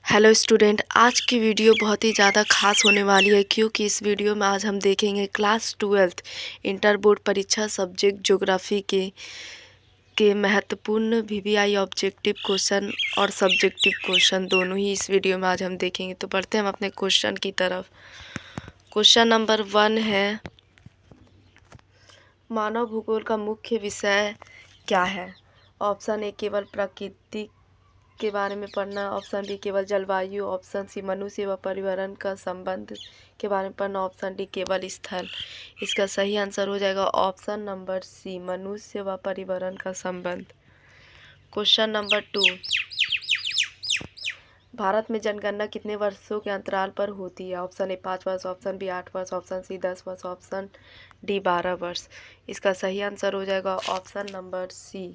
Hello student, आज की video बहुत ही ज़्यादा खास होने वाली है क्योंकि इस वीडियो में आज हम देखेंगे क्लास 12th इंटर बोर्ड परीक्षा सब्जेक्ट ज्योग्राफी के महत्वपूर्ण वीवीआई ऑब्जेक्टिव क्वेश्चन और सब्जेक्टिव क्वेश्चन दोनों ही इस वीडियो में आज हम देखेंगे। तो बढ़ते हैं हम अपने क्वेश्चन की तरफ। क्वेश्चन नंबर 1 है, मानव भूगोल का मुख्य विषय क्या है? ऑप्शन ए केवल प्रकृति के बारे में पढ़ना, ऑप्शन बी केवल जलवायु, ऑप्शन सी मनुष्य व पर्यावरण का संबंध के बारे में पढ़ना, ऑप्शन डी केवल स्थल। इसका सही आंसर हो जाएगा ऑप्शन नंबर सी, मनुष्य व पर्यावरण का संबंध। क्वेश्चन नंबर 2, भारत में जनगणना कितने वर्षों के अंतराल पर होती है? ऑप्शन ए 5 वर्ष, ऑप्शन बी 8 वर्ष, ऑप्शन सी 10 वर्ष, ऑप्शन डी 12 वर्ष। इसका सही आंसर हो जाएगा ऑप्शन नंबर सी,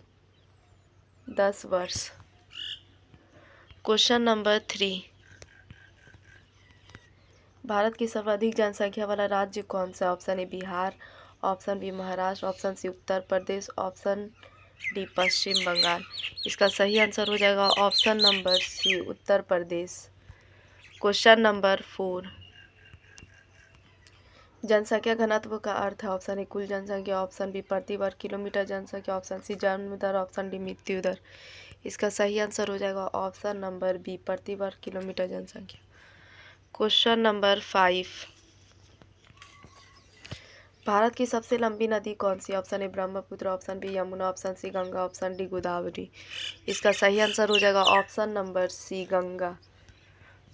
10 वर्ष। क्वेश्चन नंबर 3, भारत की सर्वाधिक जनसंख्या वाला राज्य कौन सा? Option A Bihar, option B Maharashtra, option C Uttar Pradesh, option D Paschim Bangal. इसका सही आंसर हो जाएगा option number C, Uttar Pradesh. Question number 4, जनसंख्या घनत्व का अर्थ है? ऑप्शन ए कुल जनसंख्या, ऑप्शन बी प्रति वर्ग किलोमीटर जनसंख्या, ऑप्शन सी जन्म दर, ऑप्शन डी मृत्यु दर। इसका सही आंसर हो जाएगा ऑप्शन नंबर बी, प्रति वर्ग किलोमीटर जनसंख्या। क्वेश्चन नंबर 5, भारत की सबसे लंबी नदी कौन सी? Option A Brahmaputra, option B Yamuna, option C Ganga, option D Godavari. इसका सही आंसर हो जाएगा option number C, Ganga.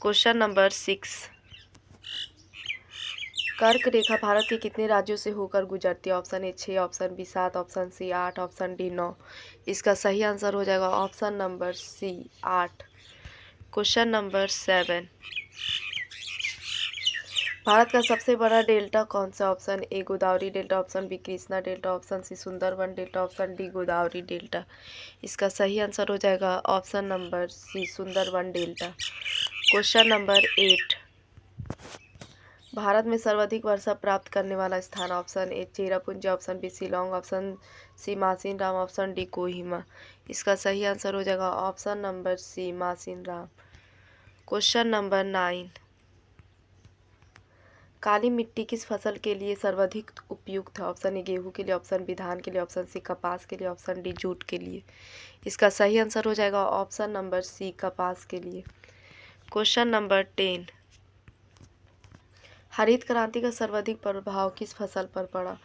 Question number 6, कर्क रेखा भारत के कितने राज्यों से होकर गुजरती है? Option A 6, option B 7, option C 8, option D 9। इसका सही आंसर हो जाएगा option number C, 8। Question number 7, Bharat का सबसे बड़ा डेल्टा कौन सा? Option A Godavari delta, option B Krishna delta, option C Sundarban delta, option D Godavari delta. इसका सही आंसर हो जाएगा option number C, Sundarban delta. Question number 8, भारत में सर्वाधिक वर्षा प्राप्त करने वाला स्थान? Option A Cherrapunji, option B Shillong, option C Mawsynram, option D Kohima. इसका सही आंसर हो जाएगा ऑप्शन नंबर सी, मासिन राम। क्वेश्चन नंबर 9, काली मिट्टी किस फसल के लिए सर्वाधिक उपयुक्त है? ऑप्शन ए गेहूं के लिए, ऑप्शन बी धान के लिए, ऑप्शन सी कपास के लिए, ऑप्शन डी जूट के लिए। इसका सही आंसर हो जाएगा ऑप्शन नंबर सी, कपास के लिए। क्वेश्चन नंबर 10, हरित क्रांति का सर्वाधिक प्रभाव किस फसल पर पड़ा?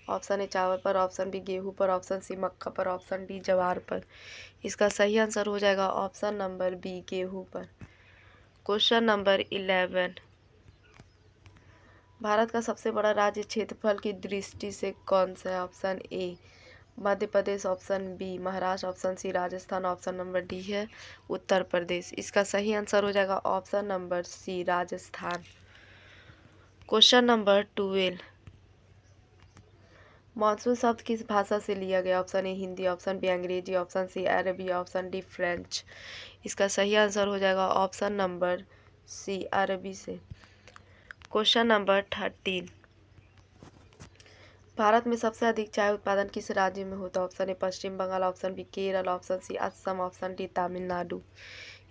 ऑप्शन ए चावल पर, ऑप्शन बी गेहूं पर, ऑप्शन सी मक्का पर, ऑप्शन डी ज्वार पर। इसका सही आंसर हो जाएगा ऑप्शन नंबर बी, गेहूं पर। क्वेश्चन नंबर 11, भारत का सबसे बड़ा राज्य क्षेत्रफल की दृष्टि से कौन सा है? Option A Madhya Pradesh, option B Maharashtra, option C Rajasthan, option number D है उत्तर प्रदेश। इसका सही आंसर हो जाएगा option number C, Rajasthan. Question number 12, monsoon शब्द किस भाषा से लिया गया? Option A Hindi, option B Angrezi, option C Arabi, option D French. इसका सही आंसर हो जाएगा ऑप्शन नंबर सी, अरबी से। क्वेश्चन नंबर 13, भारत में सबसे अधिक चाय उत्पादन किस राज्य में होता है? Option A Paschim Bangal, option B Kerala, option C Assam, option D Tamil Nadu.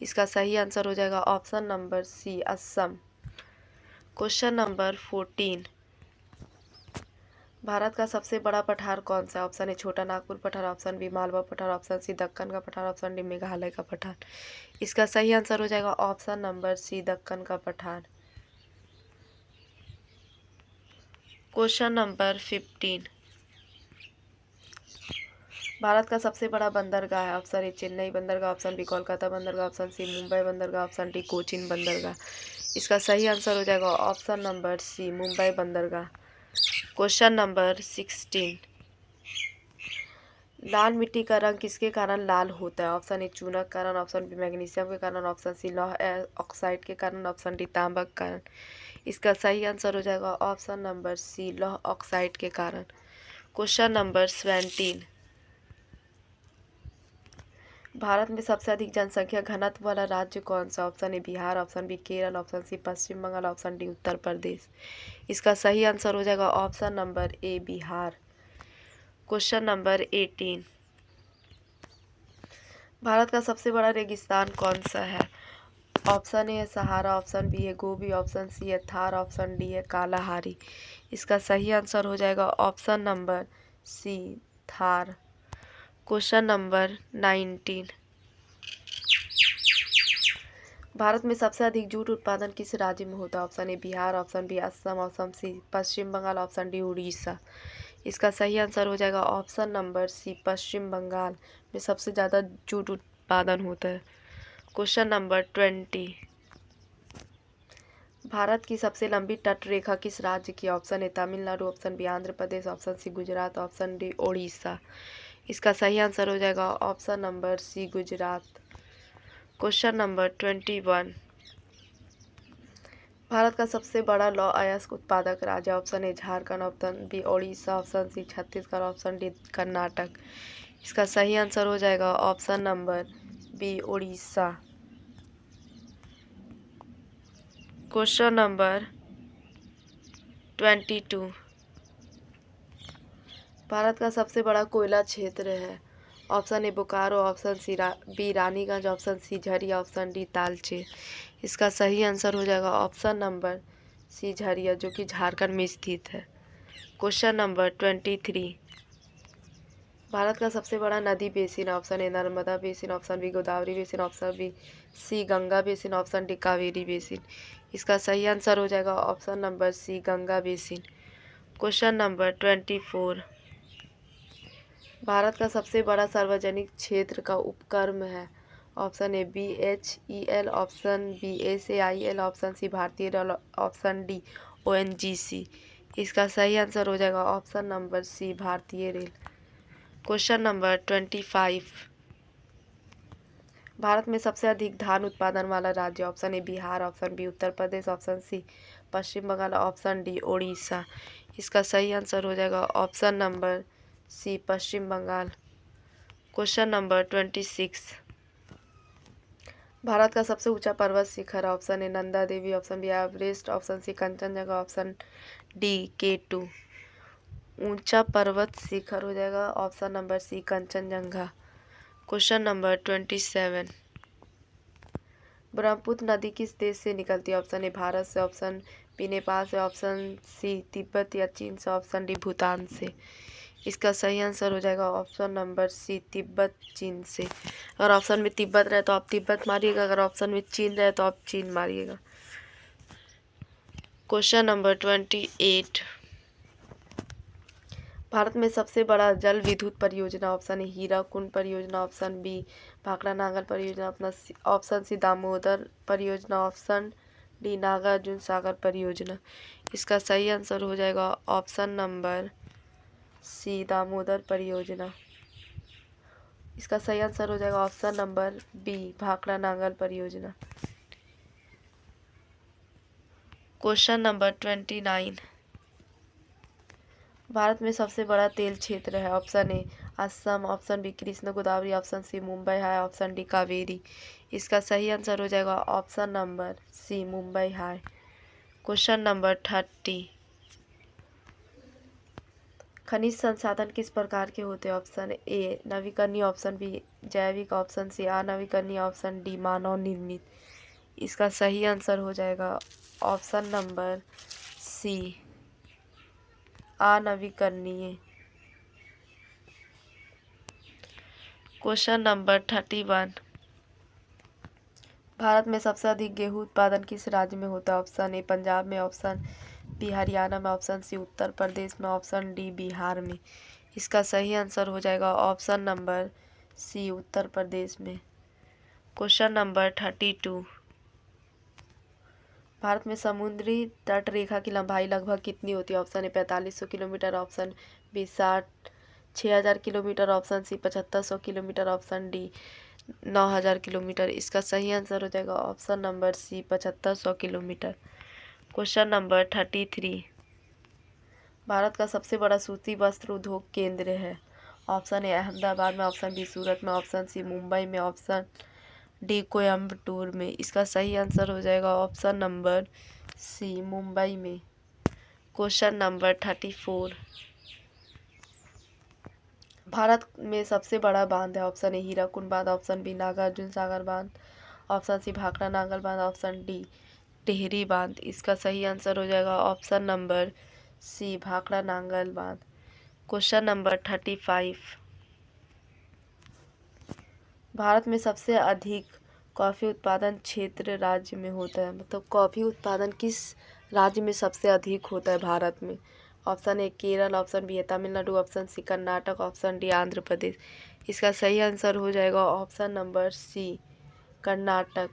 इसका सही आंसर हो जाएगा option number C, Assam. Question number 14, Bharat का सबसे बड़ा पठार कौन सा है? ऑप्शन ए छोटा नागपुर पठार, ऑप्शन बी मालवा पठार, ऑप्शन सी दक्कन का पठार, ऑप्शन डी मेघालय का पठार। इसका सही आंसर हो जाएगा ऑप्शन नंबर सी, दक्कन का पठार। क्वेश्चन नंबर 15, भारत का सबसे बड़ा बंदरगाह है? ऑप्शन ए चेन्नई बंदरगाह, ऑप्शन बी कोलकाता बंदरगाह, ऑप्शन सी मुंबई बंदरगाह, ऑप्शन डी कोचीन बंदरगाह। इसका सही आंसर हो जाएगा ऑप्शन नंबर सी, मुंबई बंदरगाह। क्वेश्चन नंबर 16, लाल मिट्टी का रंग किसके कारण लाल होता है? ऑप्शन ए चूना के कारण, ऑप्शन बी मैग्नीशियम के कारण, ऑप्शन सी लौह ऑक्साइड के कारण, ऑप्शन डी तांबा के कारण। इसका सही आंसर हो जाएगा ऑप्शन नंबर सी, लौह ऑक्साइड के कारण। क्वेश्चन नंबर 17, भारत में सबसे अधिक जनसंख्या घनत्व वाला राज्य कौन सा? Option A Bihar, option B Kerala, option C Paschim Bangal, option D Uttar Pradesh. इसका सही आंसर हो जाएगा option number A, Bihar. Question number 18, Bharat का सबसे बड़ा रेगिस्तान कौन सा है? ऑप्शन ए है सहारा, ऑप्शन बी है गोबी, ऑप्शन सी है थार, ऑप्शन डी है कालाहारी। इसका सही आंसर हो जाएगा option number C Thar. Question number 19। Bharat में सबसे अधिक जूट उत्पादन किस राज्य में होता है? Option A Bihar, option B Assam, option C Paschim Bangal, option D Orissa. इसका सही आंसर हो जाएगा option number C Paschim Bangal में सबसे ज़्यादा जूट उत्पादन होता है। Question number 20। भारत की सबसे लंबी तट रेखा किस राज्य की? Option A Tamil Nadu, option B Andhra Pradesh, option C Gujarat, option D Odisha. इसका सही आंसर हो जाएगा option number C Gujarat. Question number 21। Bharat का सबसे बड़ा लौह अयस्क उत्पादक राज्य? Option A Jharkhand, option B Odisha, option C Chhattisgarh, option D Karnataka. इसका सही आंसर हो जाएगा option number B Orissa. Question number 22। Bharat का सबसे बड़ा कोयला क्षेत्र है? ऑप्शन ए Bokaro, option C B Raniganj, option C Jharia, option D Talcher. इसका सही आंसर हो जाएगा ऑप्शन नंबर सी झरिया, जो कि झारखंड में स्थित है। Question number 23। भारत का सबसे बड़ा नदी basin? Option A Narmada basin, option B Godavari basin, option B C Ganga basin, option D Kaveri basin. इसका सही आंसर हो जाएगा option number C Ganga basin. Question number 24। Bharat का सबसे बड़ा सार्वजनिक क्षेत्र का उपक्रम है? Option A BHEL, option B SAIL, option C Bharatiya rail, option D ONGC। इसका सही आंसर हो जाएगा ऑप्शन नंबर सी Bharatiya rail. Question number 25। Bharat में सबसे अधिक धान उत्पादन वाला राज्य? Option A Bihar, option B Uttar Pradesh, option C Paschim Bangal, option D Odisha. इसका सही आंसर हो जाएगा option number C Paschim Bangal. Question number 26। Bharat का सबसे ऊंचा पर्वत शिखर? Option A Nanda Devi, option B Everest, option C Kanchenjunga, option D K2। ऊंचा पर्वत शिखर हो जाएगा option number C Kanchenjunga. Question number 27। Brahmaputra नदी किस देश से निकलती है? ऑप्शन ए भारत से, ऑप्शन बी नेपाल से, ऑप्शन सी तिब्बत या चीन से, ऑप्शन डी भूटान से। इसका सही आंसर हो जाएगा ऑप्शन नंबर सी तिब्बत चीन से। अगर ऑप्शन में तिब्बत रहे तो आप तिब्बत मारिएगा, अगर ऑप्शन में चीन रहे तो आप चीन मारिएगा। Question number 28। भारत में सबसे बड़ा जल विद्युत परियोजना? ऑप्शन ए हीराकुंड परियोजना, ऑप्शन बी भाखड़ा नागल परियोजना, ऑप्शन सी दामोदर परियोजना, ऑप्शन डी नागार्जुन सागर परियोजना। इसका सही आंसर हो जाएगा ऑप्शन नंबर सी दामोदर परियोजना। इसका सही आंसर हो जाएगा option number B Bhakra Nangal परियोजना। Question number 29। भारत में सबसे बड़ा तेल क्षेत्र है? Option A Assam, option B Krishna Godavari, option C Mumbai high, option D Kaveri. इसका सही आंसर हो जाएगा option number C Mumbai high. Question number 30। खनिज संसाधन किस प्रकार के होते हैं? ऑप्शन ए नवीकरणीय, ऑप्शन बी जैविक, ऑप्शन सी अनवीकरणीय, ऑप्शन डी मानव निर्मित। इसका सही आंसर हो जाएगा ऑप्शन नंबर सी अनवीकरणीय। Question number 31। भारत में सबसे अधिक गेहूं उत्पादन किस राज्य में होता है? ऑप्शन ए पंजाब में, ऑप्शन बी हरियाणा में, ऑप्शन सी उत्तर प्रदेश में, ऑप्शन डी बिहार में। इसका सही आंसर हो जाएगा ऑप्शन नंबर सी उत्तर प्रदेश में। Question number 32। भारत में समुद्री तट रेखा की लंबाई लगभग कितनी होती है? Option A 4500 kilometre, option B 6000 kilometre, option C 7500 kilometre, option D 9000 kilometre. इसका सही आंसर हो जाएगा option number C 7500 kilometre. Question number 33। Bharat का सबसे बड़ा सूती वस्त्र उद्योग केंद्र है? ऑप्शन ए अहमदाबाद में, ऑप्शन बी सूरत में, ऑप्शन सी मुंबई में, ऑप्शन डी कोयम्बटूर में। इसका सही आंसर हो जाएगा ऑप्शन नंबर सी मुंबई में। Question number 34। भारत में सबसे बड़ा बांध है? ऑप्शन ए हीराकुंड बांध, ऑप्शन बी नागार्जुन सागर बांध, ऑप्शन सी भाखड़ा नांगल बांध, ऑप्शन डी टिहरी बांध। इसका सही आंसर हो जाएगा option number C Bhakra Nangal बांध। क्वेश्चन नंबर 35, भारत में सबसे अधिक कॉफ़ी उत्पादन क्षेत्र राज्य में होता है, मतलब कॉफ़ी उत्पादन किस राज्य में सबसे अधिक होता है भारत में। Option A Kerala, option B है Tamil Nadu, option C Karnataka, option D Andhra Pradesh. इसका सही आंसर हो जाएगा ऑप्शन नंबर सी कर्नाटक।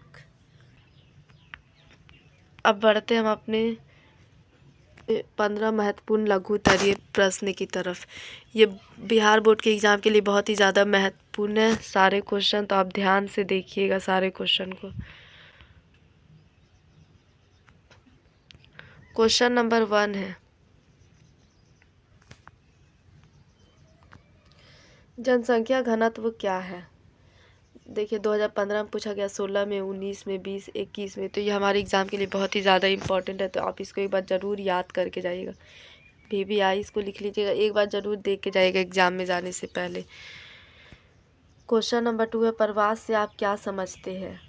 अब बढ़ते हम अपने 15 महत्वपूर्ण लघु उत्तरीय प्रश्न की तरफ। ये बिहार बोर्ड के एग्ज़ाम के लिए बहुत ही ज़्यादा महत्वपूर्ण है सारे क्वेश्चन, तो आप ध्यान से देखिएगा सारे क्वेश्चन को। क्वेश्चन नंबर 1 है, जनसंख्या घनत्व क्या है। देखिए 2015 में पूछा गया, 16 में, 19 में, 20, 21 में, तो ये हमारे एग्ज़ाम के लिए बहुत ही ज़्यादा इंपॉर्टेंट है, तो आप इसको एक बार ज़रूर याद करके जाइएगा। VVI इसको लिख लीजिएगा, एक बार ज़रूर देख के जाइएगा एग्ज़ाम में जाने से पहले। क्वेश्चन नंबर 2 है, प्रवास से आप क्या समझते हैं।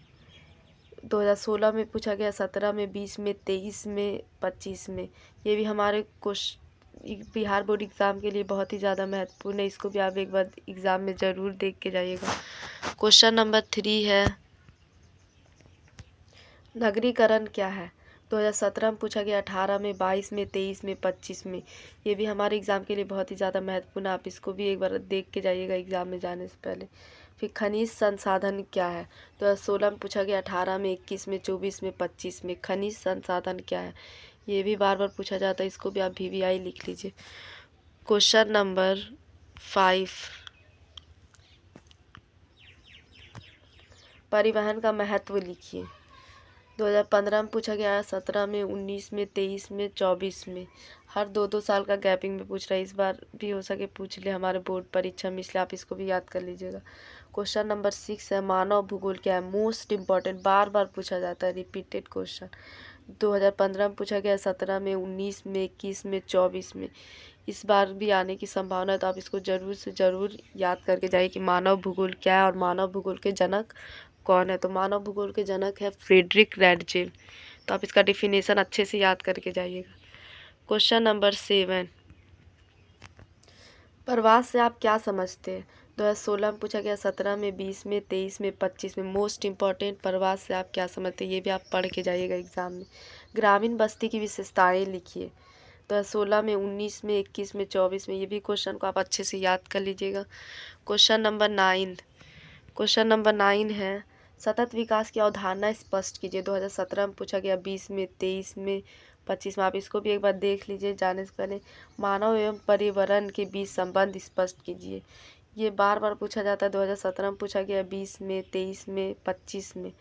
2016 में पूछा गया, 17 में, 20 में, 23 में, 25 में। ये भी हमारे बिहार बोर्ड एग्ज़ाम के लिए बहुत ही ज़्यादा महत्वपूर्ण है, इसको भी आप एक बार एग्ज़ाम में ज़रूर देख के जाइएगा। क्वेश्चन नंबर 3 है, नगरीकरण क्या है। 2017 में पूछा गया, 18 में, 22 में, 23 में, 25 में। ये भी हमारे एग्ज़ाम के लिए बहुत ही ज़्यादा महत्वपूर्ण है, आप इसको भी एक बार देख के जाइएगा एग्ज़ाम में जाने से पहले। फिर खनिज संसाधन क्या है। 2016 में पूछा गया, 18 में, 21 में, 24 में, 25 में। खनिज संसाधन क्या है, ये भी बार बार पूछा जाता है, इसको भी आप VVI लिख लीजिए। क्वेश्चन नंबर 5, परिवहन का महत्व लिखिए। 2015 में पूछा गया, 17 में, 19 में, 23 में, 24 में। हर 2-2 साल का गैपिंग में पूछ रहा है, इस बार भी हो सके पूछ ले हमारे बोर्ड परीक्षा में, इसलिए आप इसको भी याद कर लीजिएगा। क्वेश्चन नंबर 6 है, मानव भूगोल क्या है। मोस्ट इम्पॉर्टेंट, बार बार पूछा जाता है, रिपीटेड क्वेश्चन। 2015 में पूछा गया, 17 में, 19 में, 21 में, 24 में। इस बार भी आने की संभावना है, तो आप इसको ज़रूर से ज़रूर याद करके जाइए कि मानव भूगोल क्या है और मानव भूगोल के जनक कौन है। तो मानव भूगोल के जनक है फ्रेडरिक रैटजेल, तो आप इसका डेफिनेशन अच्छे से याद करके जाइएगा। क्वेश्चन नंबर 7, प्रवास से आप क्या समझते हैं। 2016 में पूछा गया, 17 में, 20 में, 23 में, 25 में। मोस्ट इम्पॉर्टेंट, प्रवास से आप क्या समझते हैं, ये भी आप पढ़ के जाइएगा एग्ज़ाम में। ग्रामीण बस्ती की विशेषताएं लिखिए। 2016 में, 19 में, 21 में, 24 में। ये भी क्वेश्चन को आप अच्छे से याद कर लीजिएगा। क्वेश्चन नंबर 9 है, सतत विकास की अवधारणा स्पष्ट कीजिए। 2017 में पूछा गया, 20 में, 23 में, 25 में। आप इसको भी एक बार देख लीजिए जाने से पहले। मानव एवं पर्यावरण के बीच संबंध स्पष्ट कीजिए। ये बार बार पूछा जाता है, 2017 में पूछा गया, 20 में, 23 में, 25 में।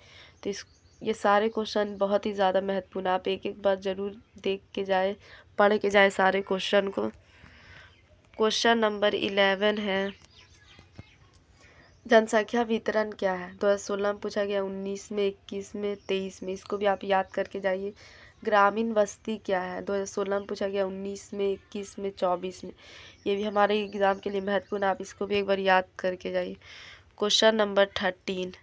तो ये सारे क्वेश्चन बहुत ही ज़्यादा महत्वपूर्ण है, आप एक एक बार ज़रूर देख के जाए, पढ़ के जाए सारे क्वेश्चन को। क्वेश्चन नंबर 11 है, जनसंख्या वितरण क्या है। 2016 में पूछा गया, 19 में, 21 में, 23 में। इसको भी आप याद करके जाइए। ग्रामीण बस्ती क्या है। 2016 में पूछा गया, 19 में, 21 में, 24 में। ये भी हमारे एग्ज़ाम के लिए महत्वपूर्ण है, आप इसको भी एक बार याद करके जाइए। क्वेश्चन नंबर 13,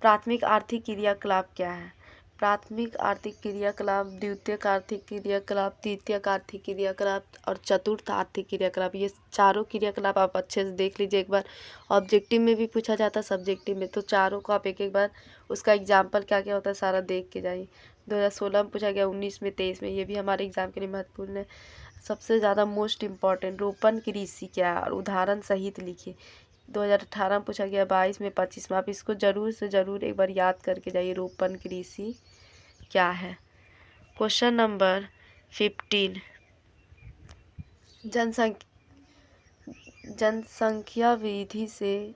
प्राथमिक आर्थिक क्रियाकलाप क्या है। प्राथमिक आर्थिक क्रियाकलाप, द्वितीयक आर्थिक क्रियाकलाप, तृतीयक आर्थिक क्रियाकलाप और चतुर्थ आर्थिक क्रियाकलाप। ये चारों क्रियाकलाप आप अच्छे से देख लीजिए एक बार। ऑब्जेक्टिव में भी पूछा जाता है, सब्जेक्टिव में, तो चारों को आप एक एक बार उसका एग्जाम्पल क्या क्या होता है सारा देख के जाइए। 2016 में पूछा गया, 19 में, 23 में। ये भी हमारे एग्ज़ाम के लिए महत्वपूर्ण है। सबसे ज़्यादा मोस्ट इम्पॉर्टेंट, रोपण कृषि क्या है और उदाहरण सहित लिखिए। 2018 में पूछा गया, 22 में, 25 में। आप इसको ज़रूर से ज़रूर एक बार याद करके जाइए, रोपण कृषि क्या है। क्वेश्चन नंबर 15, जनसंख्या वृद्धि से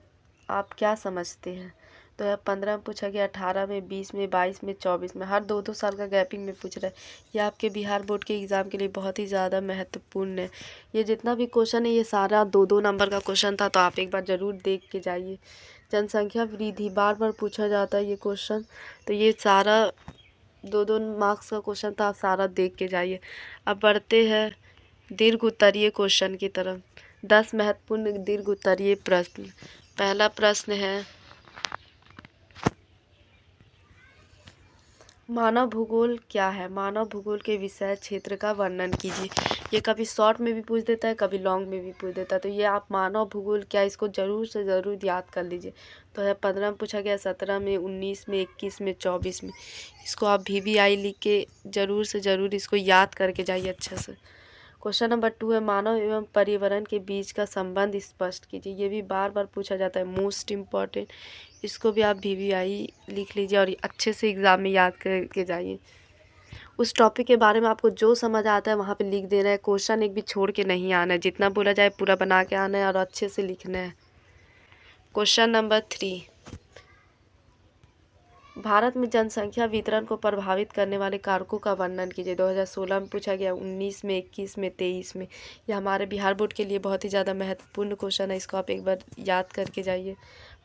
आप क्या समझते हैं। 2015 में पूछा गया, 18 में, 20 में, 22 में, 24 में। हर 2-2 साल का गैपिंग में पूछ रहा है। ये आपके बिहार बोर्ड के एग्ज़ाम के लिए बहुत ही ज़्यादा महत्वपूर्ण है। ये जितना भी क्वेश्चन है, ये सारा 2-2 नंबर का क्वेश्चन था, तो आप एक बार ज़रूर देख के जाइए। जनसंख्या वृद्धि बार बार पूछा जाता है ये क्वेश्चन, तो ये सारा 2-2 मार्क्स का क्वेश्चन था, आप सारा देख के जाइए। अब बढ़ते हैं दीर्घ उत्तरीय क्वेश्चन की तरफ। 10 महत्वपूर्ण दीर्घ उत्तरीय प्रश्न। पहला प्रश्न है, मानव भूगोल क्या है? मानव भूगोल के विषय क्षेत्र का वर्णन कीजिए। ये कभी शॉर्ट में भी पूछ देता है, कभी लॉन्ग में भी पूछ देता है। तो ये आप मानव भूगोल क्या, इसको ज़रूर से ज़रूर याद कर लीजिए। तो है 15 में पूछा गया, 17 में, 19 में, 21 में, 24 में। इसको आप VVI लिख के ज़रूर से ज़रूर इसको याद करके जाइए अच्छे से। क्वेश्चन नंबर 2 है, मानव एवं पर्यावरण के बीच का संबंध स्पष्ट कीजिए। ये भी बार बार पूछा जाता है, मोस्ट इम्पॉर्टेंट। इसको भी आप VVI लिख लीजिए और अच्छे से एग्ज़ाम में याद करके जाइए। उस टॉपिक के बारे में आपको जो समझ आता है वहाँ पे लिख देना है। क्वेश्चन एक भी छोड़ के नहीं आना है, जितना बोला जाए पूरा बना के आना है और अच्छे से लिखना है। क्वेश्चन नंबर 3, भारत में जनसंख्या वितरण को प्रभावित करने वाले कारकों का वर्णन कीजिए। 2016 में पूछा गया, 19 में, 21 में, 23 में। यह हमारे बिहार बोर्ड के लिए बहुत ही ज़्यादा महत्वपूर्ण क्वेश्चन है, इसको आप एक बार याद करके जाइए।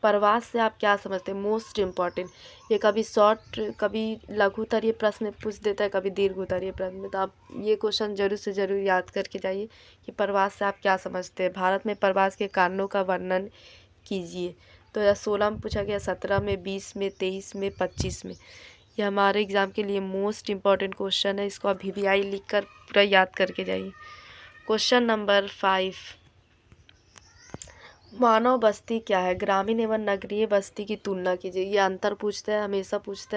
प्रवास से आप क्या समझते हैं? Most important. ये कभी शॉर्ट, कभी लघु उत्तरीय प्रश्न में पूछ देता है, कभी दीर्घ उत्तरीय प्रश्न में। तो आप ये क्वेश्चन जरूर से ज़रूर याद करके जाइए कि प्रवास से आप क्या समझते हैं। भारत में प्रवास के कारणों का वर्णन कीजिए। 2016 में पूछा गया, 17 में, 20 में, 23 में, 25 में। यह हमारे एग्ज़ाम के लिए मोस्ट इम्पॉर्टेंट क्वेश्चन है, इसको आप VVI लिख कर पूरा याद करके जाइए। क्वेश्चन नंबर 5, मानव बस्ती क्या है? ग्रामीण एवं नगरीय बस्ती की तुलना कीजिए। ये अंतर पूछता है, हमेशा पूछता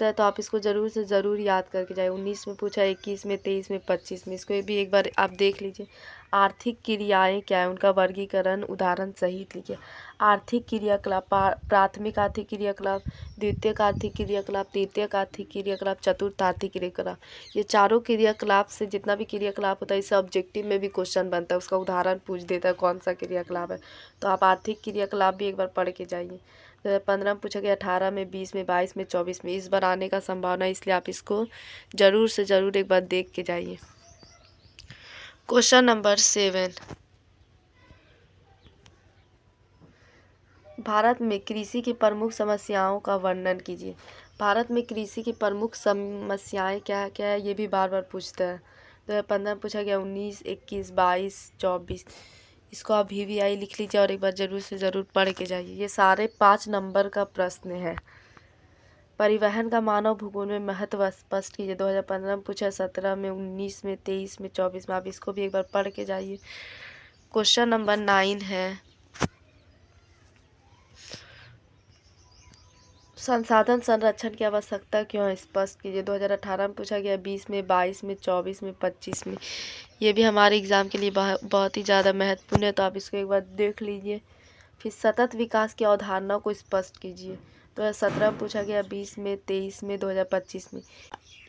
है तो आप इसको ज़रूर से ज़रूर याद करके जाए। 19 में पूछा, 21 में, 23 में, 25 में। इसको भी एक बार आप देख लीजिए। आर्थिक क्रियाएं क्या है? उनका वर्गीकरण उदाहरण सहित लिखिए। आर्थिक क्रियाकलाप, प्राथमिक आर्थिक क्रियाकलाप, द्वितीयक आर्थिक क्रियाकलाप, तृतीयक आर्थिक क्रियाकलाप, चतुर्थ आर्थिक क्रियाकलाप। ये चारों क्रियाकलाप से जितना भी क्रियाकलाप होता है, इससे ऑब्जेक्टिव में भी क्वेश्चन बनता है, उसका उदाहरण पूछ देता है कौन सा क्रियाकलाप है। तो आप आर्थिक क्रियाकलाप भी एक बार पढ़ के जाइए। 2015 में पूछा गया, 18 में, 20 में, 22 में, 24 में। इस बार आने का संभावना है, इसलिए आप इसको ज़रूर से ज़रूर एक बार देख के जाइए। क्वेश्चन नंबर 7, भारत में कृषि की प्रमुख समस्याओं का वर्णन कीजिए। भारत में कृषि की प्रमुख समस्याएं क्या क्या है? ये भी बार बार पूछता है। 2015 में पूछा गया, 19, 21, 22, 24। इसको आप VVI लिख लीजिए और एक बार ज़रूर से ज़रूर पढ़ के जाइए। ये सारे 5 नंबर का प्रश्न है। परिवहन का मानव भूगोल में महत्व स्पष्ट कीजिए। 2015 में पूछा, 17 में, 19 में, 23 में, 24 में। आप इसको भी एक बार पढ़ के जाइए। क्वेश्चन नंबर 9 है, संसाधन संरक्षण की आवश्यकता क्यों है? स्पष्ट कीजिए। 2018 में पूछा गया, 20 में, 22 में, 24 में, 25 में। ये भी हमारे एग्ज़ाम के लिए बहुत ही ज़्यादा महत्वपूर्ण है, तो आप इसको एक बार देख लीजिए। फिर सतत विकास की अवधारणा को स्पष्ट कीजिए। 2017 में पूछा गया, 20 में, 23 में, 2025 में।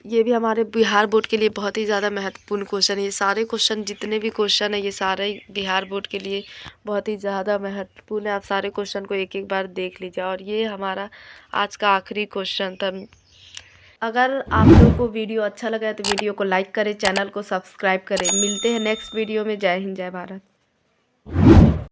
ये भी हमारे बिहार बोर्ड के लिए बहुत ही ज़्यादा महत्वपूर्ण क्वेश्चन है। ये सारे क्वेश्चन, जितने भी क्वेश्चन है, ये सारे बिहार बोर्ड के लिए बहुत ही ज़्यादा महत्वपूर्ण है। आप सारे क्वेश्चन को एक एक बार देख लीजिए। और ये हमारा आज का आखिरी क्वेश्चन था। अगर आप लोग को वीडियो अच्छा लगा है तो वीडियो को लाइक करें, चैनल को सब्सक्राइब करें। मिलते हैं नेक्स्ट वीडियो में। जय हिंद, जय भारत।